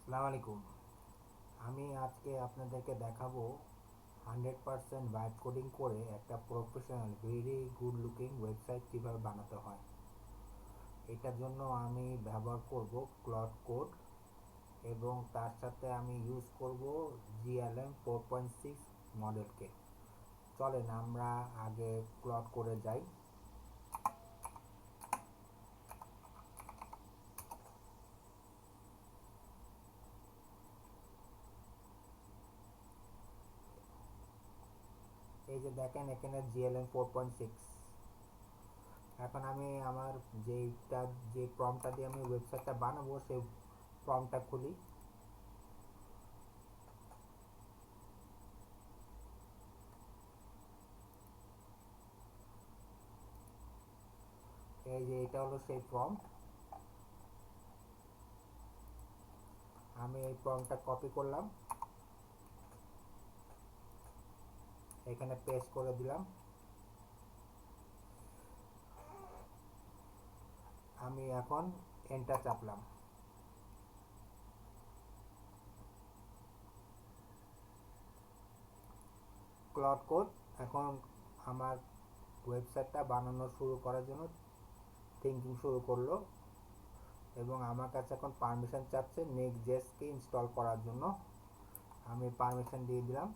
আসসালামু আলাইকুম। আমি আজকে আপনাদেরকে দেখাবো 100% ভাইব কোডিং করে একটা professional very good looking website কীভাবে বানাতে হয়। এটার জন্য আমি ব্যবহার করব ক্লড কোড এবং তার সাথে আমি ইউজ করব GLM 4.6 মডেলকে। চলেন আমরা আগে ক্লড করে যাই। এই যে দেখেন এখানে GLM 4.6। এখন আমি আমার যে প্রম্পটটা দিয়ে আমি ওয়েবসাইটটা বানাবো সেই প্রম্পটটা খুলি। এই যে এটা হলো সেই প্রম্পট। আমি এই প্রম্পটটা কপি করলাম, এখানে পেস্ট করে দিলাম। আমি এখন এন্টার চাপলাম। ক্লড কোড এখন আমার ওয়েবসাইটটা বানানো শুরু করার জন্য থিঙ্কিং শুরু করলো এবং আমার কাছে এখন পারমিশন চাচ্ছে নেক্সট.js-কে ইনস্টল করার জন্য। আমি পারমিশন দিয়ে দিলাম।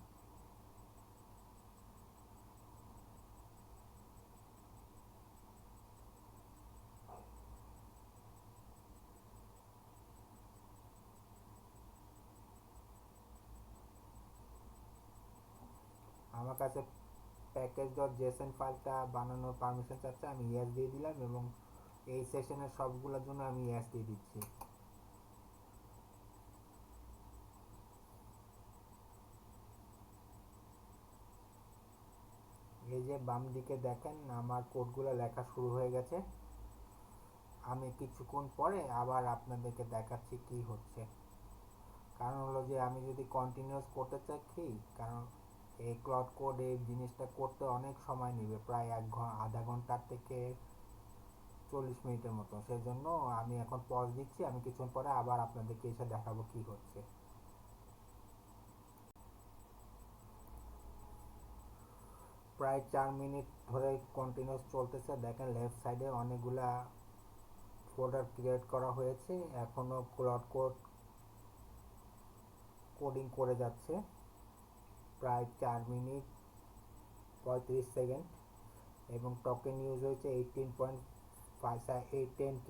আমার কাছে প্যাকেজ.json ফাইলটা বানানোর পারমিশন চাচ্ছে, আমি ইয়েস দিয়ে দিলাম এবং এই সেশনের সবগুলোর জন্য আমি ইয়েস দিয়ে দিচ্ছি। এই যে বাম দিকে দেখেন আমার কোডগুলো লেখা শুরু হয়ে গেছে। আমি কিছুক্ষণ পরে আবার আপনাদেরকে দেখাচ্ছি কি হচ্ছে। কারণ হলো যে আমি যদি কন্টিনিউয়াস করতে চাচ্ছি, কারণ এই ক্লড কোড এই জিনিসটা করতে অনেক সময় নেবে, প্রায় আধা ঘন্টার থেকে 40 মিনিটের মতো। সেই জন্য আমি এখন পজ দিচ্ছি, আমি কিছুক্ষণ পরে আবার আপনাদেরকে এসে দেখাবো কি হচ্ছে। প্রায় 4 মিনিট ধরে কন্টিনিউয়াস চলতেছে। দেখেন লেফট সাইডে অনেকগুলা ফোল্ডার ক্রিয়েট করা হয়েছে, এখনও ক্লড কোড কোডিং করে যাচ্ছে। প্রায় 4 মিনিট 35 সেকেন্ড এবং টোকেন ইউজ হয়েছে 18.5 810K।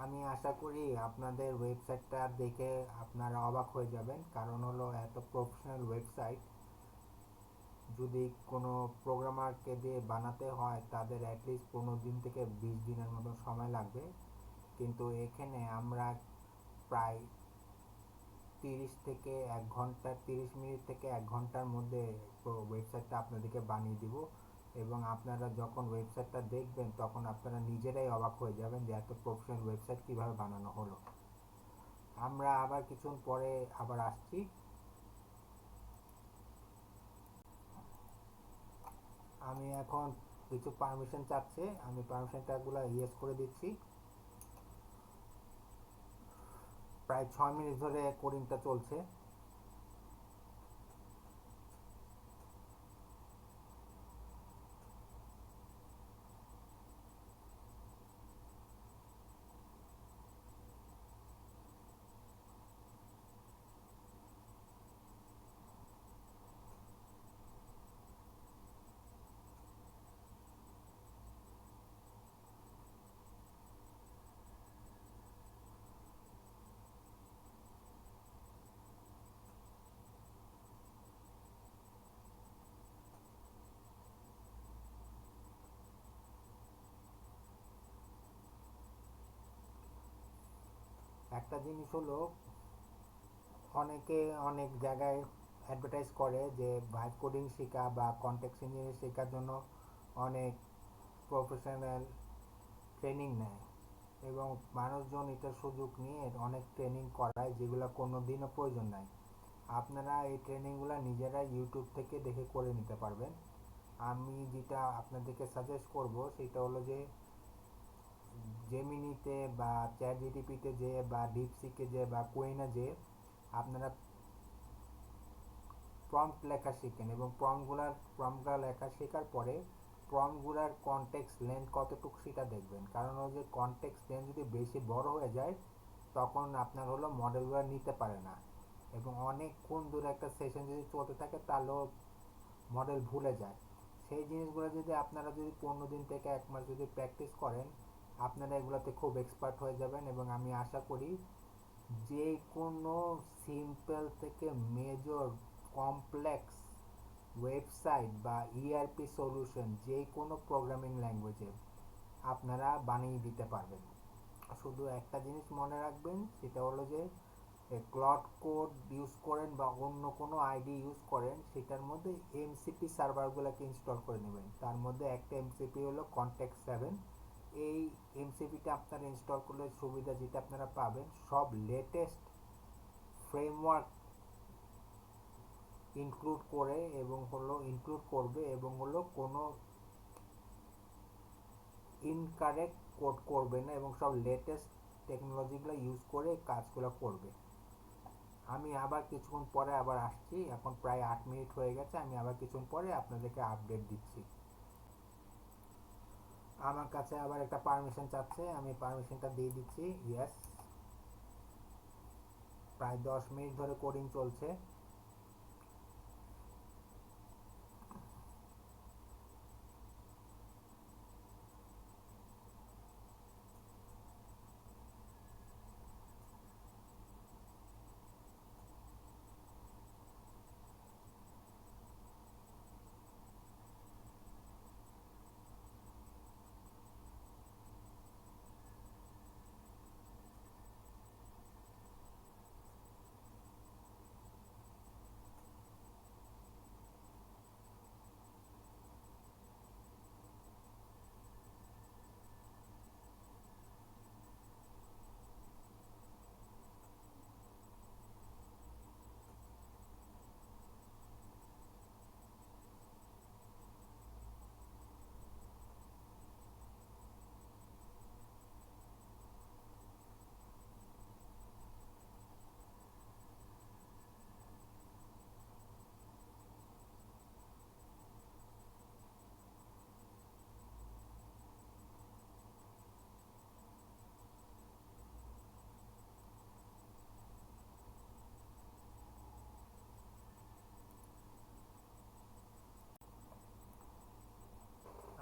আমি আশা করি আপনাদের ওয়েবসাইটটা দেখে আপনারা অবাক হয়ে যাবেন, কারণ হলো এত প্রফেশনাল ওয়েবসাইট যদি কোনো প্রোগ্রামারকে দিয়ে বানাতে হয় তাদের অ্যাটলিস্ট 15 দিন থেকে 20 দিনের মতো সময় লাগবে। কিন্তু এখানে আমরা প্রায় 30 মিনিট থেকে 1 ঘন্টার মধ্যে ওয়েবসাইটটা আপনাদেরকে বানিয়ে দিব এবং আপনারা যখন ওয়েবসাইটটা দেখবেন তখন আপনারা নিজেরাই অবাক হয়ে যাবেন যে এত প্রফেশনাল ওয়েবসাইট কীভাবে বানানো হলো। আমরা আবার কিছুক্ষণ পরে আবার আসছি। আমি এখন কিছু পারমিশন চাচ্ছে, আমি পারমিশনটাগুলো ইয়েস করে দিচ্ছি। প্রায় 6 মিনিট ধরে কোডিংটা চলছে। একটা জিনিস হলো, অনেকে অনেক জায়গায় অ্যাডভার্টাইজ করে যে ভাইব কোডিং শেখা বা কন্টেক্সট ইঞ্জিনিয়ারিং শেখার জন্য অনেক প্রফেশনাল ট্রেনিং নেয়। এবং মানুষজন এটার সুযোগ নিয়ে অনেক ট্রেনিং করায়, যেগুলো কোনো দিনও প্রয়োজন নাই। আপনারা এই ট্রেনিংগুলো নিজেরা ইউটিউব থেকে দেখে করে নিতে পারবেন। আমি যেটা আপনাদেরকে সাজেস্ট করব সেটা হলো যে জেমিনিতে বা চ্যাট জিটিপিতে যে বা ডিপসিকে যে বা কুইনে যে আপনারা প্রম্পট লেখা শিখেন, এবং প্রম্পটগুলো লেখা শেখার পরে প্রম্পটগুলোর কনটেক্সট লেন্থ কতটুকু সেটা দেখবেন। কারণ ওই যে কনটেক্সট লেন্থ যদি বেশি বড় হয়ে যায় তখন আপনার হলো মডেলগুলো নিতে পারে না, এবং অনেকক্ষণ ধরে একটা সেশন যদি চলতে থাকে তাহলেও মডেল ভুলে যায়। সেই জিনিসগুলো যদি আপনারা যদি 15 দিন থেকে 1 মাস যদি প্র্যাকটিস করেন, আপনারা এগুলোতে খুব এক্সপার্ট হয়ে যাবেন। এবং আমি আশা করি যে কোনো সিম্পল থেকে মেজর কমপ্লেক্স ওয়েবসাইট বা ইআরপি সলিউশন যে কোনো প্রোগ্রামিং ল্যাঙ্গুয়েজে আপনারা বানিয়ে দিতে পারবেন। শুধু একটা জিনিস মনে রাখবেন, সেটা হলো যে ক্লড কোড ইউজ করেন বা অন্য কোনো আইডি ইউজ করেন, সেটার মধ্যে এমসিপি সার্ভারগুলোকে ইনস্টল করে নেবেন। তার মধ্যে একটা এমসিপি হলো কনটেক্সট 7। এই এমসিপিটা আপনারা ইনস্টল করলে সুবিধা যেটা আপনারা পাবেন, সব লেটেস্ট ফ্রেমওয়ার্ক ইনক্লুড করবে, এবং হলো কোনো ইনকারেক্ট কোড করবে না, এবং সব লেটেস্ট টেকনোলজিগুলো ইউজ করে কাজগুলো করবে। আমি আবার কিছুক্ষণ পরে আবার আসছি, এখন প্রায় 8 মিনিট হয়ে গেছে, আমি আবার কিছুক্ষণ পরে আপনাদেরকে আপডেট দিচ্ছি। আমার কাছে আবার একটা পারমিশন চাচ্ছে, আমি পারমিশনটা দিয়ে দিচ্ছি, ইয়েস। প্রায় 10 মিনিট ধরে কোডিং চলছে।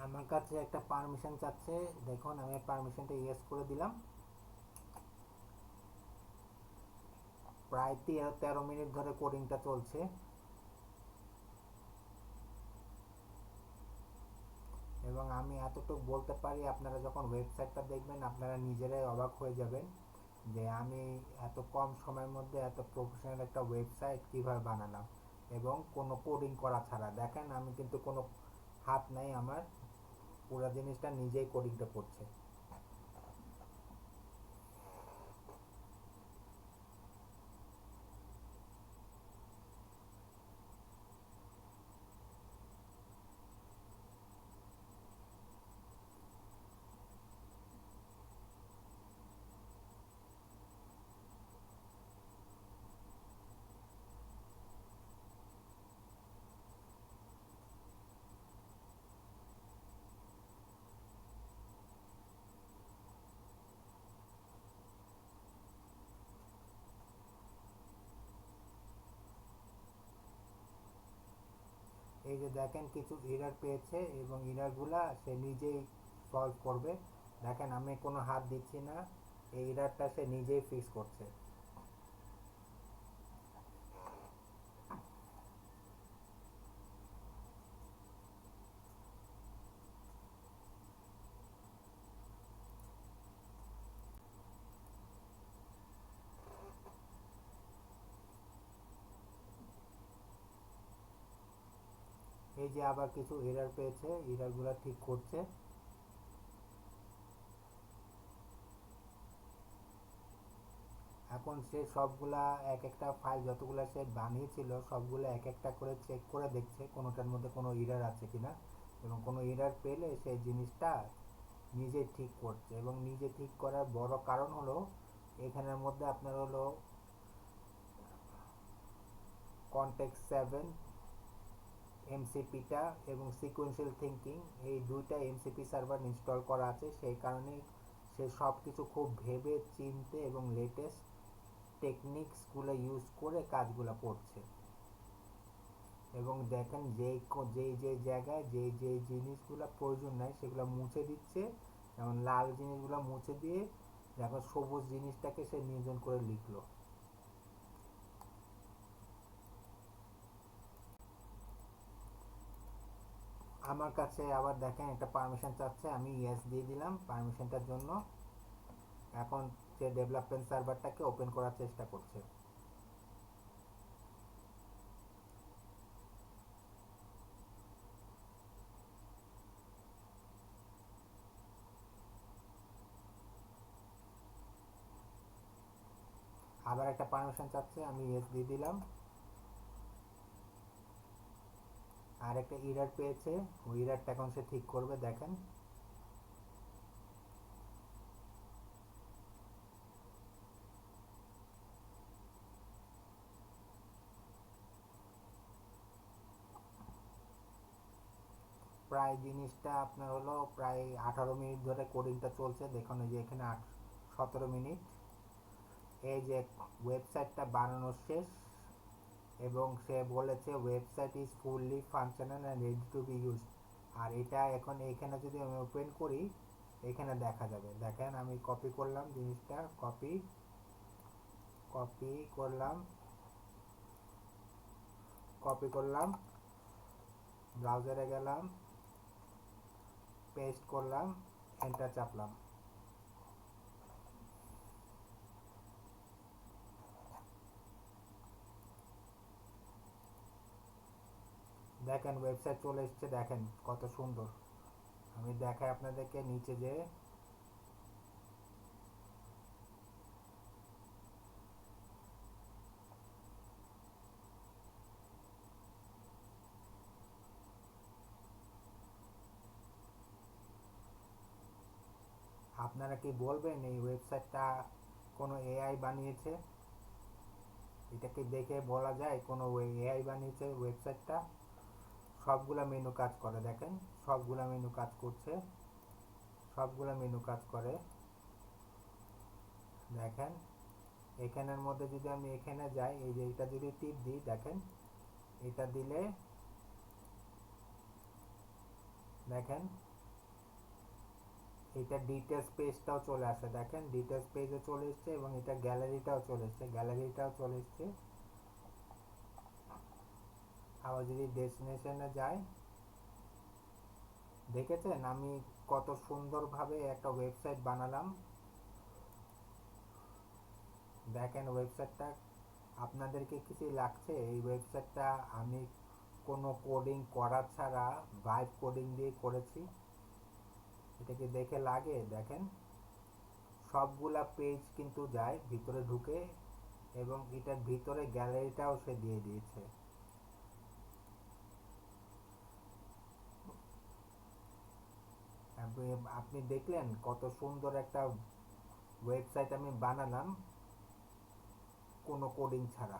আমার কাছে একটা পারমিশন চাচ্ছে, দেখুন আমি পারমিশনটা ইয়েস করে দিলাম। প্রায় 13 মিনিট ধরে কোডিংটা চলছে, এবং আমি এতটুকু বলতে পারি, আপনারা যখন ওয়েবসাইটটা দেখবেন আপনারা নিজেরাই অবাক হয়ে যাবেন যে আমি এত কম সময়ের মধ্যে এত প্রফেশনাল একটা ওয়েবসাইট কীভাবে বানালাম, এবং কোনো কোডিং করা ছাড়া। দেখেন আমি কিন্তু কোনো হাত নাই আমার, পুরো জিনিসটা নিজেই কোডিংটা করছে। এই যে দেখেন কিছু এরর পেয়েছে, এবং এররগুলা সে নিজেই সলভ করবে। দেখেন আমি কোনো হাত দিচ্ছি না, এই এররটা সে নিজেই ফিক্স করছে। এই যে আবার কিছু এরর পেয়েছে, এররগুলো ঠিক করছে। এখন সে সবগুলা এক একটা ফাইল যতগুলো সে বানিয়েছিল সবগুলো এক একটা করে চেক করে দেখছে কোনোটার মধ্যে কোনো এরর আছে কিনা, এবং কোনো এরর পেলে সেই জিনিসটা নিজে ঠিক করছে। এবং নিজে ঠিক করার বড় কারণ হলো এখানের মধ্যে আপনার হলো কনটেক্সট 7 এমসিপিটা এবং সিকোয়েন্সিয়াল থিঙ্কিং এই দুইটা এমসিপি সার্ভার ইনস্টল করা আছে, সেই কারণে সে সব কিছু খুব ভেবে চিনতে এবং লেটেস্ট টেকনিক্সগুলো ইউজ করে কাজগুলো করছে। এবং দেখেন যেই জায়গায় যেই জিনিসগুলো প্রয়োজন নাই সেগুলো মুছে দিচ্ছে, যেমন লাল জিনিসগুলো মুছে দিয়ে দেখো সবুজ জিনিসটাকে সে নিয়োজন করে লিখলো। আমার কাছে আবার দেখেন একটা পারমিশন চাচ্ছে, আমি ইয়েস দিয়ে দিলাম পারমিশনটার জন্য। এখন সে ডেভেলপমেন্ট সার্ভারটাকে ওপেন করার চেষ্টা করছে। আবার একটা পারমিশন চাচ্ছে, আমি ইয়েস দিয়ে দিলাম। আর একটা এরর পেয়েছে, ওই এররটা এখন সে ঠিক করবে। দেখেন প্রায় জিনিসটা আপনার হলো প্রায় 18 মিনিট ধরে কোডিংটা চলছে। দেখুন এই যে এখানে 17 মিনিট। এই যে ওয়েবসাইটটা বানানো শেষ এবং সে বলেছে website is fully functional and ready to be use. আর এটা এখন এইখানে যদি আমি ওপেন করি এখানে দেখা যাবে। দেখেন আমি কপি করলাম জিনিসটা, কপি করলাম, ব্রাউজারে গেলাম, পেস্ট করলাম, এন্টার চাপলাম। দেখেন ওয়েবসাইট চলে এসছে, দেখেন কত সুন্দর। আমি দেখাই আপনাদেরকে নিচে যে আপনারা কি বলবেন এই ওয়েবসাইটটা কোনো এআই বানিয়েছে? এটাকে দেখে বলা যায় কোনো এআই বানিয়েছে ওয়েবসাইটটা? সবগুলা মেনু কাজ করে, দেখেন সবগুলা মেনু কাজ করছে, সবগুলা মেনু কাজ করে। দেখেন এখানের মধ্যে যদি আমি এখানে যাই, এই যে এটা যদি টিপ দিই, দেখেন এটা দিলে দেখেন এটা ডিটেলস পেজটাও চলে আসে। দেখেন ডিটেলস পেজও চলে এসছে এবং এটা গ্যালারিটাও চলে এসছে, আবার যদি ডেস্টিনেশনে যাই, দেখেছেন আমি কত সুন্দরভাবে একটা ওয়েবসাইট বানালাম। দেখেন ওয়েবসাইটটা আপনাদেরকে কিছু লাগছে? এই ওয়েবসাইটটা আমি কোনো কোডিং করা ছাড়া ভাইব কোডিং দিয়ে করেছি। এটাকে দেখে লাগে? দেখেন সবগুলা পেজ কিন্তু যায় ভিতরে ঢুকে এবং এটার ভিতরে গ্যালারিটাও সে দিয়ে দিয়েছে। আপনি দেখলেন কত সুন্দর একটা ওয়েবসাইট আমি বানালাম কোনো কোডিং ছাড়া।